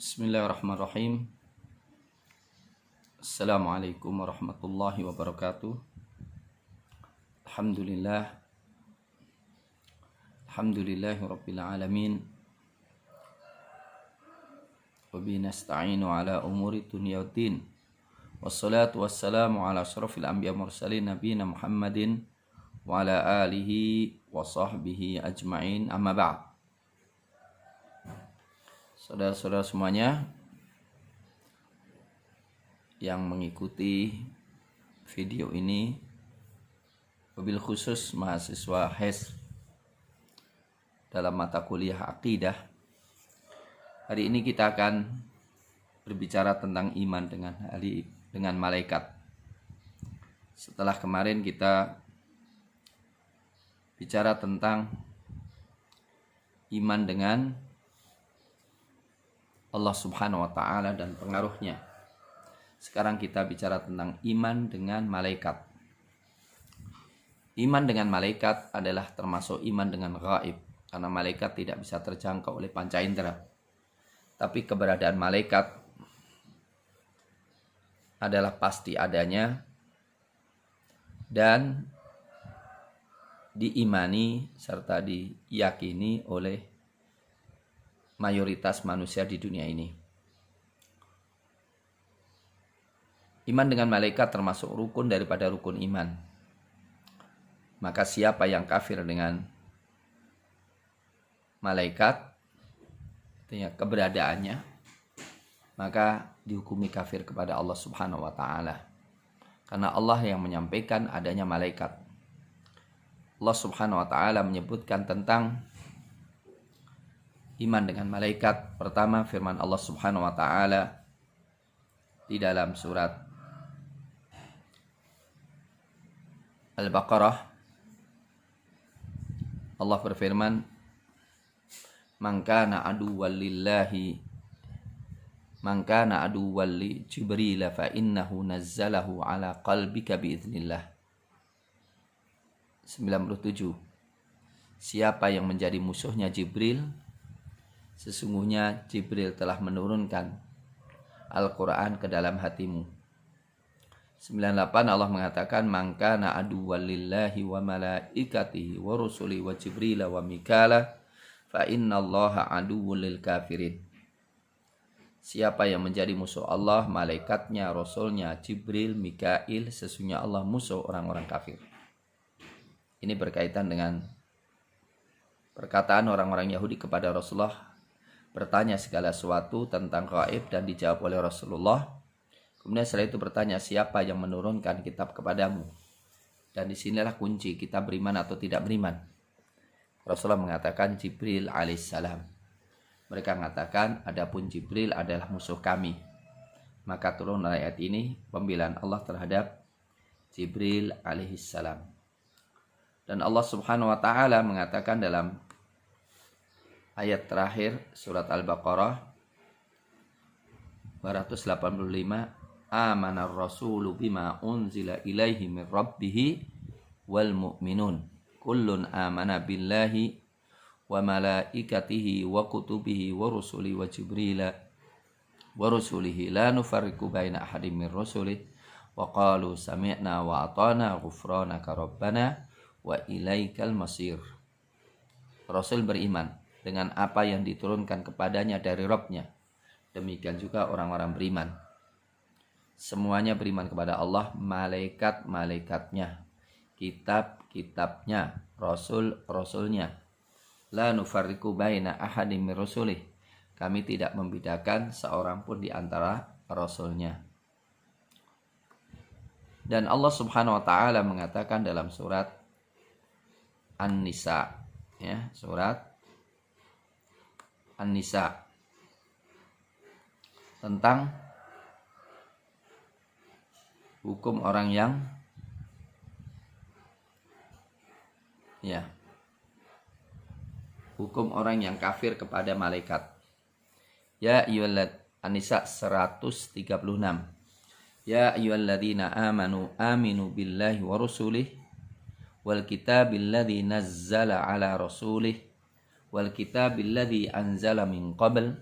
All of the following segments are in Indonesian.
Bismillahirrahmanirrahim. Assalamualaikum warahmatullahi wabarakatuh. Alhamdulillahi rabbil alamin. Wa bihi nasta'inu ala umuri dunya waddin. Wassalatu wassalamu ala asyrafil anbiya mursalin nabiyina Muhammadin wa ala alihi wa sahbihi ajma'in. Amma ba'd. Saudara-saudara semuanya yang mengikuti video ini, wabil khusus mahasiswa HES dalam mata kuliah akidah, hari ini kita akan berbicara tentang iman dengan malaikat. Setelah kemarin kita bicara tentang iman dengan Allah Subhanahu wa Ta'ala dan pengaruhnya. Sekarang kita bicara tentang iman dengan malaikat. Iman dengan malaikat adalah termasuk iman dengan gaib, karena malaikat tidak bisa terjangkau oleh panca indera. Tapi keberadaan malaikat adalah pasti adanya dan diimani serta diyakini oleh mayoritas manusia di dunia ini. Iman dengan malaikat termasuk rukun daripada rukun iman. Maka siapa yang kafir dengan malaikat, artinya keberadaannya, maka dihukumi kafir kepada Allah Subhanahu wa Ta'ala. Karena Allah yang menyampaikan adanya malaikat. Allah Subhanahu wa Ta'ala menyebutkan tentang iman dengan malaikat. Pertama, firman Allah Subhanahu wa Ta'ala di dalam surat Al-Baqarah. Allah berfirman, "Man kana aduwwan lillahi man kana aduwwan li Jibril fa innahu nazzalahu ala qalbika biiznillah." 97. Siapa yang menjadi musuhnya Jibril, sesungguhnya Jibril telah menurunkan Al-Quran ke dalam hatimu. 98 Allah mengatakan, "Man kana aduwwan lillahi wa malaikatihi wa rusuli wa Jibril wa Mikala fa innallaha aduwwul lil kafirin." Siapa yang menjadi musuh Allah, malaikatnya, rasulnya, Jibril, Mikail, sesungguhnya Allah musuh orang-orang kafir. Ini berkaitan dengan perkataan orang-orang Yahudi kepada Rasulullah, bertanya segala sesuatu tentang gaib dan dijawab oleh Rasulullah. Kemudian setelah itu bertanya, siapa yang menurunkan kitab kepadamu? Dan disinilah kunci kita beriman atau tidak beriman. Rasulullah mengatakan Jibril alaihissalam. Mereka mengatakan adapun Jibril adalah musuh kami. Maka turun ayat ini pembelaan Allah terhadap Jibril alaihissalam. Dan Allah Subhanahu wa Ta'ala mengatakan dalam ayat terakhir surat Al-Baqarah 285, "Amanar rasulu bima unzila ilaihi min rabbih wal mu'minun kullun amana billahi wa malaikatihi wa kutubihi wa rusulihi wa jibrila wa rusulihi la nufarriqu baina ahadin min rusulihi wa qalu sami'na wa ata'na ghufranaka rabbana wa ilaikal masir." Rasul beriman dengan apa yang diturunkan kepadanya dari Rabb-nya. Demikian juga orang-orang beriman. Semuanya beriman kepada Allah, malaikat-malaikatnya, kitab-kitabnya, rasul-rasulnya. La nufarriqu baina ahadin min rusulih. Kami tidak membedakan seorang pun di antara rasulnya. Dan Allah Subhanahu wa Ta'ala mengatakan dalam surat An-Nisa, ya, surat An-Nisa, tentang hukum orang yang hukum orang yang kafir kepada malaikat. Ya ayyuhallad An-Nisa 136. Ya ayyuhalladzina aminu billahi wa rusulihi wal kitabil ladzi nazzala ala rasulih wal kitabil ladzi anzala min qabl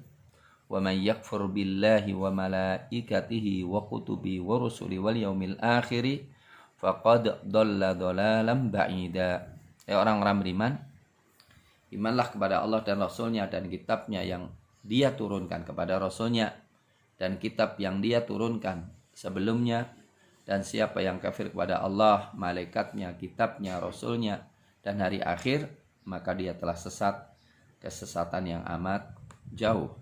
wa may yakfur billahi wa malaikatihi wa kutubi wa rusuli wal yaumil akhiri faqad dhalla dhalalan ba'ida. Orang-orang beriman, imanlah kepada Allah dan Rasulnya dan kitabnya yang dia turunkan kepada Rasulnya dan kitab yang dia turunkan sebelumnya, dan siapa yang kafir kepada Allah, malaikatnya, kitabnya, Rasulnya dan hari akhir, maka dia telah sesat kesesatan yang amat jauh.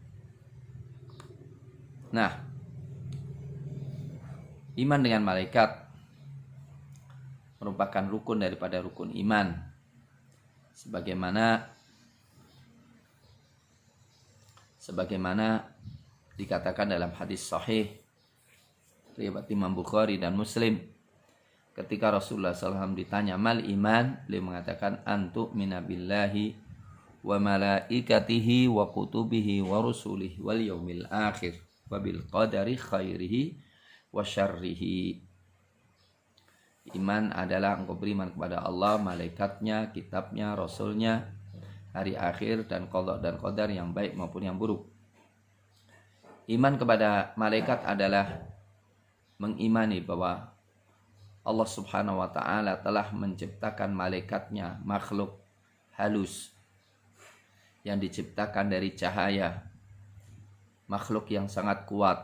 Nah, iman dengan malaikat merupakan rukun daripada rukun iman, sebagaimana dikatakan dalam hadis sahih riwayat Imam Bukhari dan Muslim, ketika Rasulullah SAW ditanya mal iman, beliau mengatakan antu minabillahi wa malaikatihi wa kutubihi wa rusulihi wal yaumil akhir wa bil qadari khairihi wa syarrihi. Iman adalah engkau beriman kepada Allah, malaikatnya, kitabnya, rasulnya, hari akhir, dan qada dan qadar yang baik maupun yang buruk. Iman kepada malaikat adalah mengimani bahwa Allah Subhanahu wa ta'ala telah menciptakan malaikatnya, makhluk halus yang diciptakan dari cahaya, makhluk yang sangat kuat,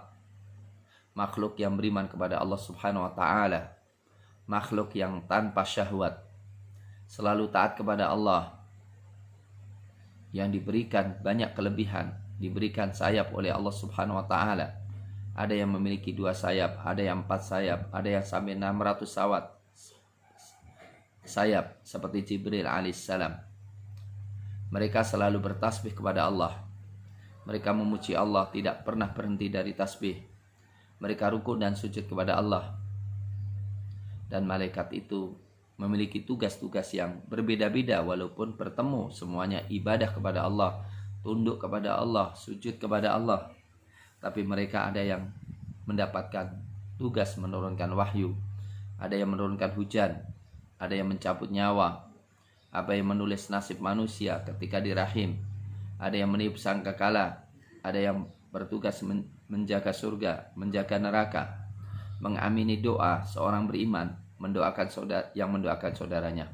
makhluk yang beriman kepada Allah Subhanahu wa ta'ala, makhluk yang tanpa syahwat, selalu taat kepada Allah, yang diberikan banyak kelebihan, diberikan sayap oleh Allah Subhanahu wa ta'ala. Ada yang memiliki 2 sayap, ada yang 4 sayap, ada yang sampai 600 sayap seperti Jibril alaihissalam. Mereka selalu bertasbih kepada Allah. Mereka memuji Allah, tidak pernah berhenti dari tasbih. Mereka rukuk dan sujud kepada Allah. Dan malaikat itu memiliki tugas-tugas yang berbeda-beda, walaupun bertemu semuanya ibadah kepada Allah, tunduk kepada Allah, sujud kepada Allah. Tapi mereka ada yang mendapatkan tugas menurunkan wahyu, ada yang menurunkan hujan, ada yang mencabut nyawa, ada yang menulis nasib manusia ketika di rahim, ada yang meniup sangkakala, ada yang bertugas menjaga surga, menjaga neraka, mengamini doa seorang beriman, mendoakan saudaranya.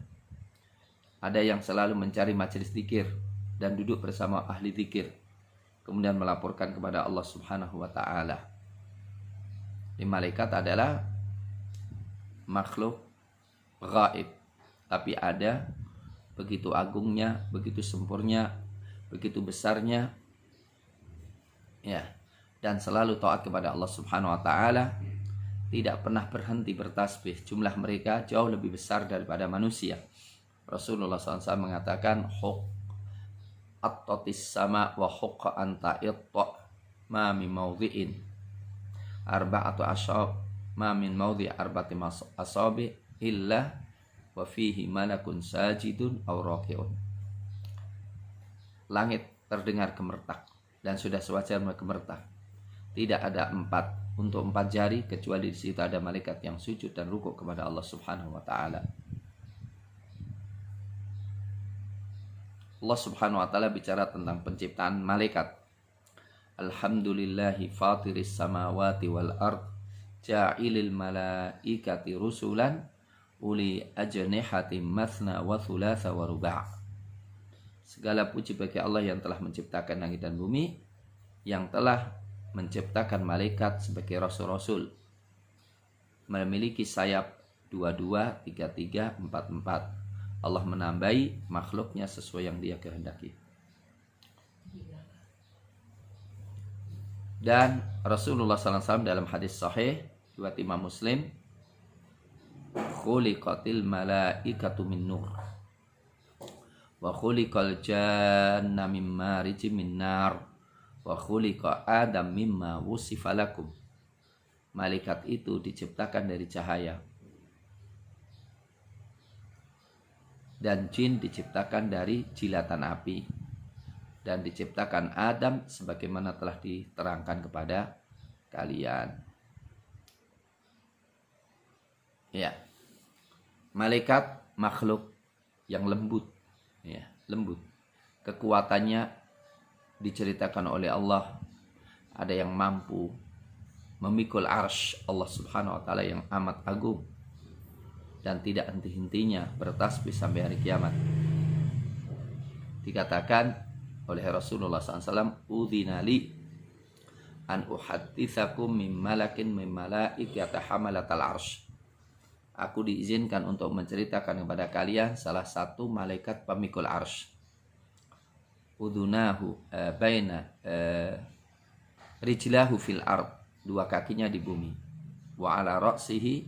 Ada yang selalu mencari majelis zikir dan duduk bersama ahli zikir, kemudian melaporkan kepada Allah Subhanahu wa ta'ala. Malaikat adalah makhluk gaib, tapi ada begitu agungnya, begitu sempurnya, begitu besarnya, ya, dan selalu taat kepada Allah Subhanahu wa ta'ala, tidak pernah berhenti bertasbih. Jumlah mereka jauh lebih besar daripada manusia. Rasulullah SAW mengatakan, at-tatis sama wa hukka anta itta ma min mawdhi'in arba'atu asyab ma min mawdhi' arba'ati asabi illa wa fihi malakun sajidun aw raki'un. Langit terdengar gemertak dan sudah sewajarnya gemertak. Tidak ada 4 jari kecuali di situ ada malaikat yang sujud dan rukuk kepada Allah Subhanahu wa ta'ala. Allah Subhanahu wa ta'ala bicara tentang penciptaan malaikat. Alhamdulillahi fatiris samawati wal ard ja'ilil malaikati rusulan uli ajnihatim mathna wa thulatha wa ruba'. Segala puji bagi Allah yang telah menciptakan langit dan bumi, yang telah menciptakan malaikat sebagai rasul-rasul, memiliki sayap 22, 33, 44. Allah menambahi makhluknya sesuai yang dia kehendaki. Dan Rasulullah SAW dalam hadis sahih riwayat Imam Muslim, khuliqatil malaikatu min nur wa khuliqal janna min marijim min nar wa khuliqa adam mimma wusifa lakum. Malaikat itu diciptakan dari cahaya, dan jin diciptakan dari jilatan api, dan diciptakan Adam sebagaimana telah diterangkan kepada kalian. Ya, malaikat makhluk yang lembut, ya, lembut. Kekuatannya diceritakan oleh Allah ada yang mampu memikul arsy Allah Subhanahu wa taala yang amat agung dan tidak henti-hentinya bertasbih sampai hari kiamat. Dikatakan oleh Rasulullah SAW, udzinali an uhadditsakum min malakin min malaikati hamalatal arsy. Aku diizinkan untuk menceritakan kepada kalian salah satu malaikat pemikul arsy. Udhunahu baina rijlahu fil ard, dua kakinya di bumi. Wa ala ra'sihi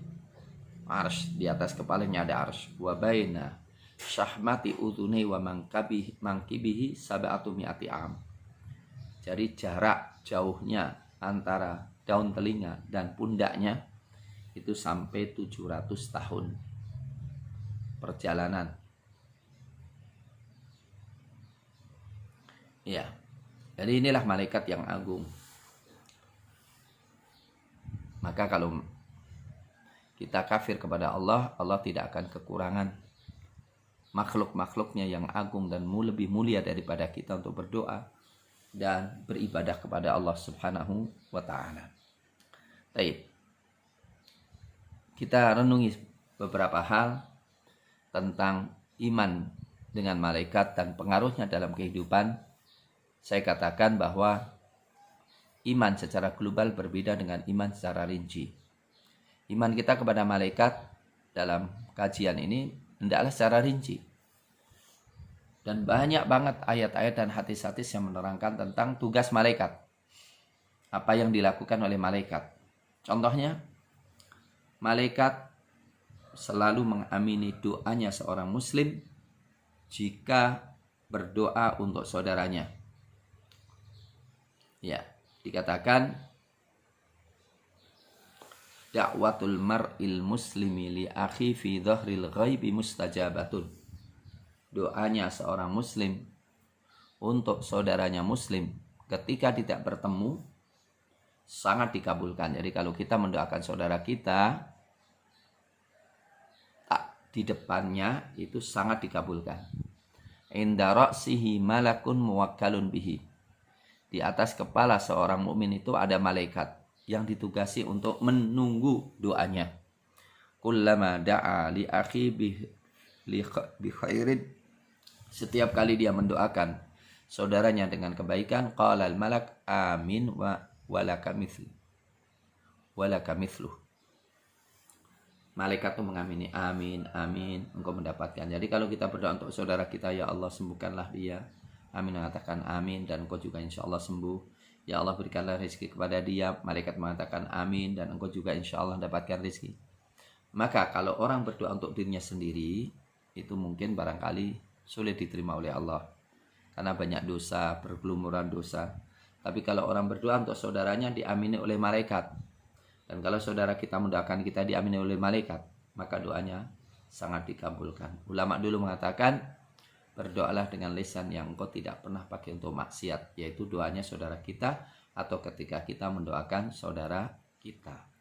arsy, di atas kepalanya ada arsy. Wa baina syahmati udhunai wa mangkibihi sab'atu mi'ati am. Jadi jarak jauhnya antara daun telinga dan pundaknya itu sampai 700 tahun perjalanan. Ya, jadi inilah malaikat yang agung. Maka kalau kita kafir kepada Allah, Allah tidak akan kekurangan makhluk-makhluknya yang agung dan lebih mulia daripada kita untuk berdoa dan beribadah kepada Allah Subhanahu wa ta'ala. Baik. Kita renungi beberapa hal tentang iman dengan malaikat dan pengaruhnya dalam kehidupan. Saya katakan bahwa iman secara global berbeda dengan iman secara rinci. Iman kita kepada malaikat dalam kajian ini hendaklah secara rinci. Dan banyak banget ayat-ayat dan hadis-hadis yang menerangkan tentang tugas malaikat. Apa yang dilakukan oleh malaikat. Contohnya, malaikat selalu mengamini doanya seorang muslim jika berdoa untuk saudaranya. Ya, dikatakan da'watul mar'il muslimi li akhi fi dhahril ghaibi mustajabatun. Doanya seorang muslim untuk saudaranya muslim ketika tidak bertemu sangat dikabulkan. Jadi kalau kita mendoakan saudara kita di depannya itu sangat dikabulkan. Inda ra'sihi malakun muwakkalun bihi. Di atas kepala seorang mukmin itu ada malaikat yang ditugasi untuk menunggu doanya. Kullama da'a li akhi bi khairin. Setiap kali dia mendoakan saudaranya dengan kebaikan, qala al malak amin wa walaka mithlu. Malaikat itu mengamini, amin, amin, engkau mendapatkan. Jadi kalau kita berdoa untuk saudara kita, ya Allah sembuhkanlah dia, amin mengatakan amin, dan engkau juga insya Allah sembuh. Ya Allah berikanlah rezeki kepada dia, malaikat mengatakan amin, dan engkau juga insya Allah dapatkan rezeki. Maka kalau orang berdoa untuk dirinya sendiri, itu mungkin barangkali sulit diterima oleh Allah. Karena banyak dosa, bergelumuran dosa. Tapi kalau orang berdoa untuk saudaranya diamini oleh malaikat. Dan kalau saudara kita mendoakan kita diamini oleh malaikat, maka doanya sangat dikabulkan. Ulama dulu mengatakan, berdoalah dengan lisan yang engkau tidak pernah pakai untuk maksiat, yaitu doanya saudara kita atau ketika kita mendoakan saudara kita.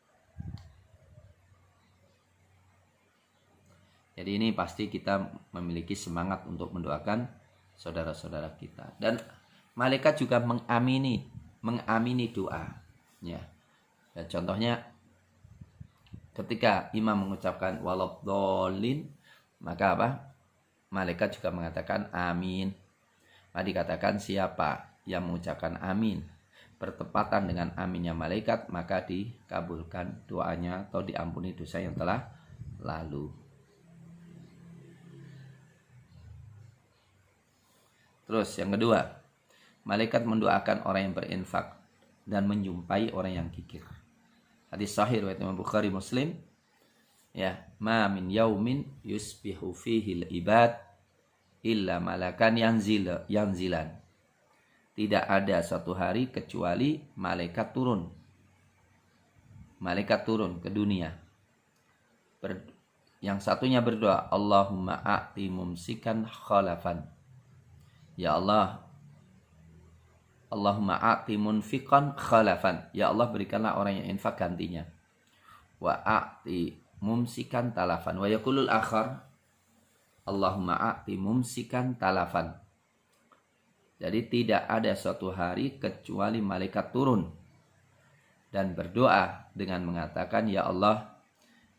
Jadi ini pasti kita memiliki semangat untuk mendoakan saudara-saudara kita. Dan malaikat juga mengamini doa. Ya. Dan contohnya ketika imam mengucapkan waladhdallin, maka apa? Malaikat juga mengatakan amin. Maka dikatakan siapa yang mengucapkan amin bertepatan dengan aminnya malaikat, maka dikabulkan doanya atau diampuni dosa yang telah lalu. Terus yang kedua, malaikat mendoakan orang yang berinfak dan menjumpai orang yang kikir. Hadis sahih riwayat Imam Bukhari Muslim. Ya, ma min yaumin yusbihu fihi al-ibad illa malakan yanzilan. Tidak ada satu hari kecuali malaikat turun. Malaikat turun ke dunia. Yang satunya berdoa, Allahumma a'ti mumsikan khalafan. Ya Allah, Allahumma a'ti munfiqan khalafan. Ya Allah berikanlah orang yang infak gantinya. Wa a'ti mumsikan talafan. Wa yakulul akhar, Allahumma a'ti mumsikan talafan. Jadi tidak ada suatu hari kecuali malaikat turun dan berdoa dengan mengatakan, ya Allah,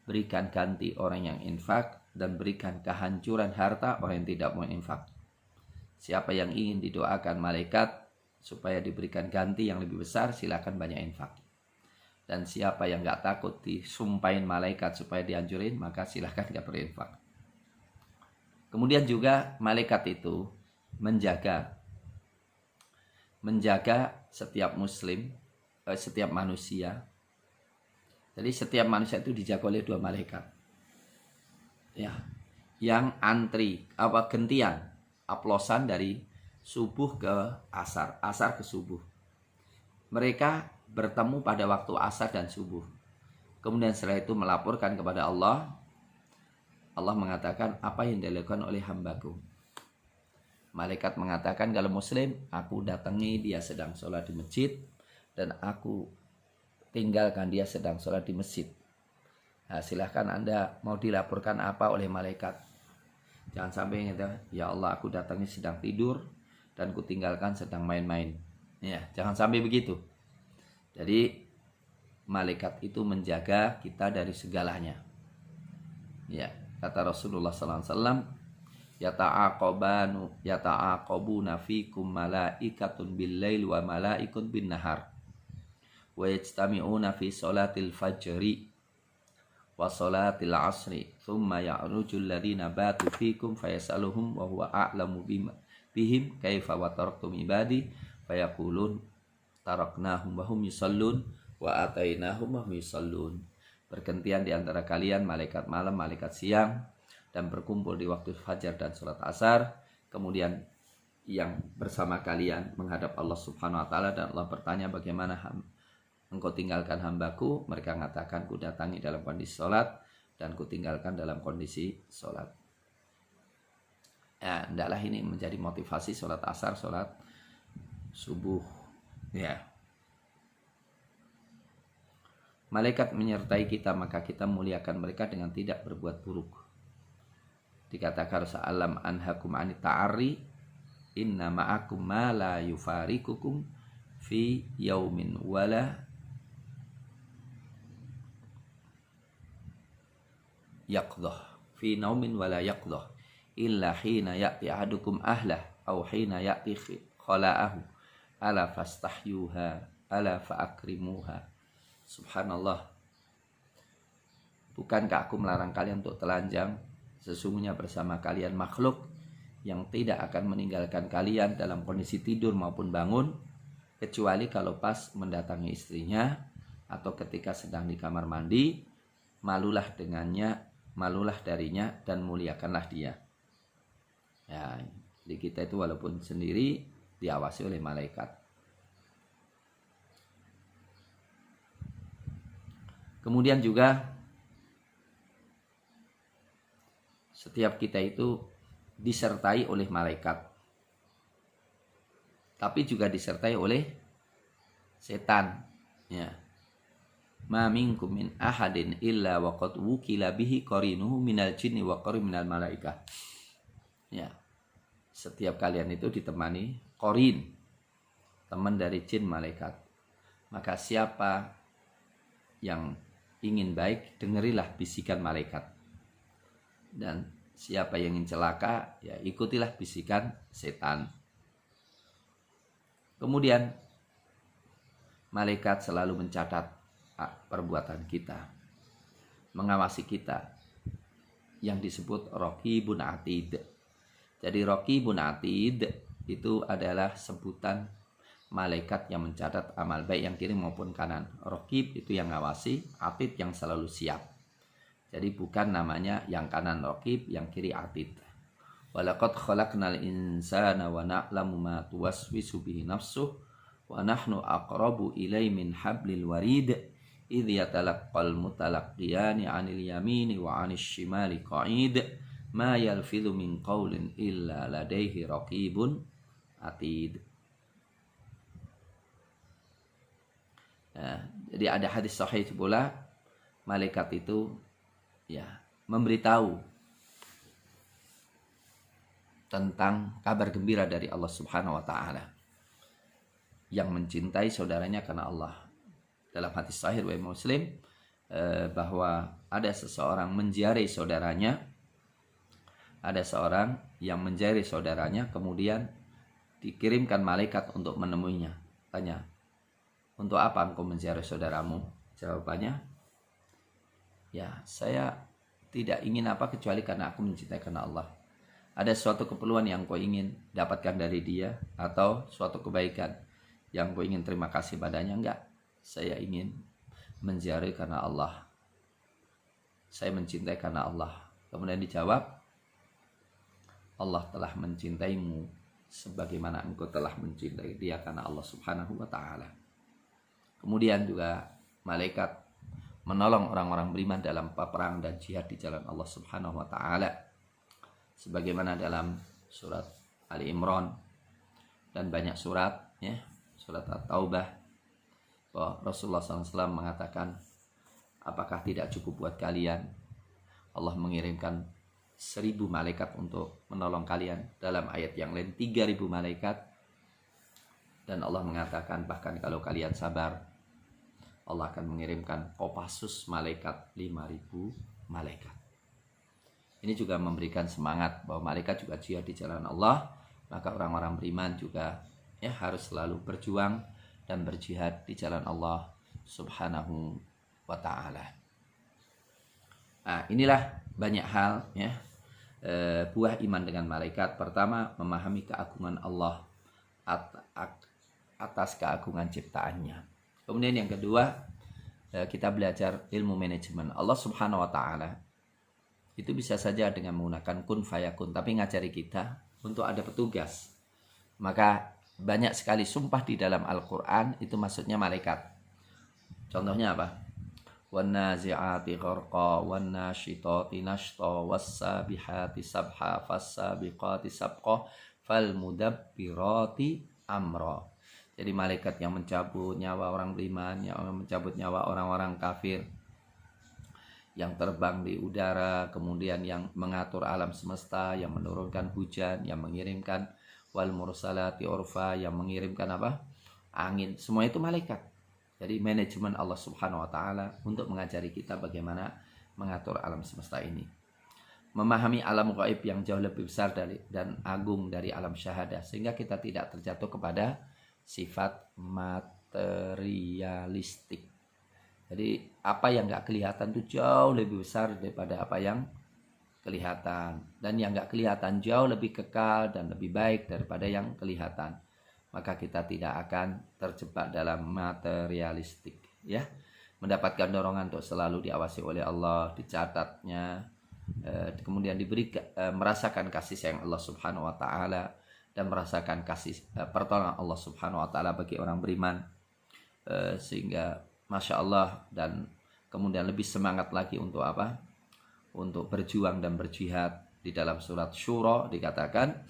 berikan ganti orang yang infak dan berikan kehancuran harta orang yang tidak mau infak. Siapa yang ingin didoakan malaikat supaya diberikan ganti yang lebih besar, silakan banyak infak. Dan siapa yang gak takut disumpahin malaikat supaya dihancurin, maka silakan gak berinfak. Kemudian juga malaikat itu menjaga setiap muslim, setiap manusia. Jadi setiap manusia itu dijaga oleh 2 malaikat. Ya, yang antri gentian, aplosan dari subuh ke asar, asar ke subuh. Mereka bertemu pada waktu asar dan subuh. Kemudian setelah itu melaporkan kepada Allah. Allah mengatakan, apa yang dilakukan oleh hambaku? Malaikat mengatakan, kalau muslim, aku datangi dia sedang sholat di masjid, dan aku tinggalkan dia sedang sholat di masjid. Nah, silahkan Anda mau dilaporkan apa oleh malaikat. Jangan sampai ya Allah, aku datangi sedang tidur dan ku tinggalkan sedang main-main. Ya, jangan sampai begitu. Jadi malaikat itu menjaga kita dari segalanya. Ya, kata Rasulullah SAW, yata'aqabuna fikum malaikatun bil-lail wa malaikun bin-nahar wa yajtami'una fi salatil fajri wa salatil asri thumma ya'rujul ladina batu fikum fayasaluhum wa huwa a'lamu bihim kaifa wa taraktum ibadi fayaqulun taraknahum wa hum yusallun wa atainahum wa hum yusallun. Bergantian di antara kalian malaikat malam, malaikat siang, dan berkumpul di waktu fajar dan sholat asar. Kemudian yang bersama kalian menghadap Allah Subhanahu wa Ta'ala, dan Allah bertanya, bagaimana engkau tinggalkan hambaku? Mereka mengatakan, ku datangi dalam kondisi sholat dan ku tinggalkan dalam kondisi sholat. Ya, hendaklah ini menjadi motivasi sholat asar, sholat subuh. Ya. Malaikat menyertai kita, maka kita muliakan mereka dengan tidak berbuat buruk. Dikatakan sa'alam anhakum anit ta'arri inna ma'akum ma la yufarikukum fi yaumin wala yaqdah fi naumin wala yaqdah illa hina ya'ti ahadukum ahlah aw hina ya'ti khala'ahu ala fastahyuha ala fa'akrimuha. Subhanallah. Bukankah aku melarang kalian untuk telanjang? Sesungguhnya bersama kalian makhluk yang tidak akan meninggalkan kalian dalam kondisi tidur maupun bangun, kecuali kalau pas mendatangi istrinya atau ketika sedang di kamar mandi. Malulah dengannya, malulah darinya, dan muliakanlah dia. Ya, jadi kita itu walaupun sendiri diawasi oleh malaikat. Kemudian juga setiap kita itu disertai oleh malaikat, tapi juga disertai oleh setan. Ya. Ma minkum min ahadin illa wa qad wukila bihi qarinuhu minal jinni wa qarin minal malaikah. Ya. Setiap kalian itu ditemani qarin, teman dari jin malaikat. Maka siapa yang ingin baik, dengerilah bisikan malaikat. Dan siapa yang ingin celaka, ya ikutilah bisikan setan. Kemudian malaikat selalu mencatat perbuatan kita, mengawasi kita, yang disebut Raqibun Atid. Jadi Raqibun Atid itu adalah sebutan malaikat yang mencatat amal baik yang kiri maupun kanan. Raqib itu yang ngawasi, Atid yang selalu siap. Jadi bukan namanya yang kanan Raqib, yang kiri Atid. Walaqad khalaqnal insana wa na'lamu ma tuwaswisu bihi nafsuh wa nahnu aqrabu ilaihi min hablil warid idh yatalaqqal mutalaqqiyani 'anil yamini wa 'anil shimali qa'id ma yalfidhu min qawlin illa ladaihi raqibun atid. Nah, jadi ada hadis sahih pula, malaikat itu ya memberitahu tentang kabar gembira dari Allah Subhanahu wa taala yang mencintai saudaranya karena Allah. dalam hadis sahih riwayat Muslim bahwa ada seseorang menziarahi saudaranya, ada seorang yang menziarahi saudaranya, kemudian dikirimkan malaikat untuk menemuinya. Tanya, untuk apa engkau menziarahi saudaramu? Jawabannya, ya saya tidak ingin apa kecuali karena aku mencintai karena Allah. Ada suatu keperluan yang kau ingin dapatkan dari dia, atau suatu kebaikan yang kau ingin terima kasih padanya? Enggak, saya ingin menziarahi karena Allah, saya mencintai karena Allah. Kemudian dijawab, Allah telah mencintaimu sebagaimana engkau telah mencintai dia karena Allah subhanahu wa ta'ala. Kemudian juga malaikat menolong orang-orang beriman dalam perang dan jihad di jalan Allah subhanahu wa ta'ala, sebagaimana dalam surat Ali Imran dan banyak surat, ya, surat At-Taubah, bahwa Rasulullah SAW mengatakan, apakah tidak cukup buat kalian Allah mengirimkan 1000 malaikat untuk menolong kalian? Dalam ayat yang lain 3000 malaikat. Dan Allah mengatakan, bahkan kalau kalian sabar, Allah akan mengirimkan Kopassus malaikat 5000 malaikat. Ini juga memberikan semangat bahwa malaikat juga jihad di jalan Allah. Maka orang-orang beriman juga ya harus selalu berjuang dan berjihad di jalan Allah subhanahu wa ta'ala. Nah, inilah banyak hal, ya, buah iman dengan malaikat. Pertama, memahami keagungan Allah atas keagungan ciptaannya. Kemudian yang kedua, kita belajar ilmu manajemen. Allah subhanahu wa ta'ala itu bisa saja dengan menggunakan kun fayakun, tapi ngajari kita untuk ada petugas. Maka banyak sekali sumpah di dalam Al-Quran itu maksudnya malaikat. Contohnya apa? وَالنَّازِعَاتِ غَرْقًا وَالنَّاشِطَاتِ نَشْطًا وَالسَّابِحَاتِ سَبْحًا فَالسَّابِقَاتِ سَبْقًا فَالْمُدَبِّرَاتِ أَمْرًا. Jadi malaikat yang mencabut nyawa orang beriman, yang mencabut nyawa orang-orang kafir, yang terbang di udara, kemudian yang mengatur alam semesta, yang menurunkan hujan, yang mengirimkan wal mursalati urfa, yang mengirimkan apa? Angin. Semua itu malaikat. Jadi manajemen Allah subhanahu wa ta'ala untuk mengajari kita bagaimana mengatur alam semesta ini. Memahami alam gaib yang jauh lebih besar dan agung dari alam syahadah, sehingga kita tidak terjatuh kepada sifat materialistik. Jadi apa yang gak kelihatan itu jauh lebih besar daripada apa yang kelihatan, dan yang nggak kelihatan jauh lebih kekal dan lebih baik daripada yang kelihatan. Maka kita tidak akan terjebak dalam materialistik, ya, mendapatkan dorongan untuk selalu diawasi oleh Allah, dicatatnya, kemudian merasakan kasih sayang Allah subhanahu wa ta'ala, dan merasakan kasih pertolongan Allah subhanahu wa ta'ala bagi orang beriman, sehingga masya Allah, dan kemudian lebih semangat lagi untuk apa? Untuk berjuang dan berjihad. Di dalam surat Syura dikatakan,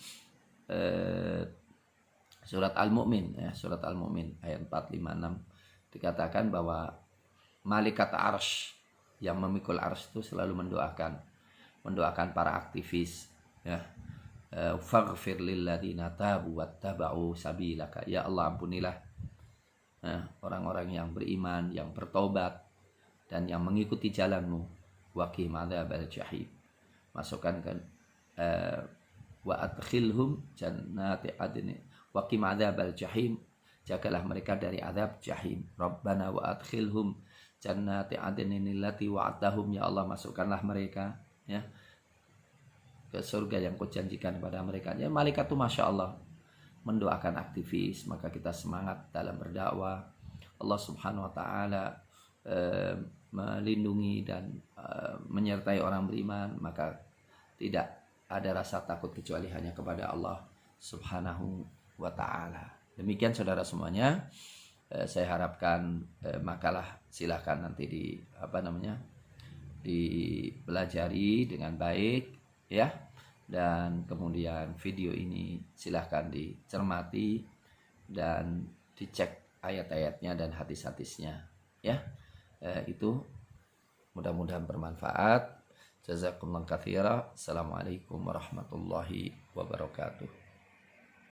surat Al-Mu'min, ya, surat Al-Mu'min ayat 456 dikatakan bahwa malaikat arsy yang memikul arsy itu selalu mendoakan para aktivis, ya, faghfir lilladzina tabu wattaba'u sabilaka, ya Allah ampunilah orang-orang yang beriman, yang bertobat dan yang mengikuti jalanmu. Waqihim adzabal jahim, masukkan ke wa adkhilhum jannati adnin waqihim adzabal jahim, jagalah mereka dari azab jahim. Rabbana wa adkhilhum jannati adnin allati wa'adtahum, ya Allah masukkanlah mereka, ya, ke surga yang Kau janjikan kepada mereka. Ya, malaikat itu masya Allah mendoakan aktivis, maka kita semangat dalam berdakwah. Allah subhanahu wa ta'ala melindungi dan menyertai orang beriman, maka tidak ada rasa takut kecuali hanya kepada Allah subhanahu wa ta'ala. Demikian saudara semuanya, saya harapkan makalah silahkan nanti dipelajari dengan baik, ya, dan kemudian video ini silahkan dicermati dan dicek ayat-ayatnya dan hadis-hadisnya, ya. Itu mudah-mudahan bermanfaat. Jazakumullah katsira. Assalamualaikum warahmatullahi wabarakatuh.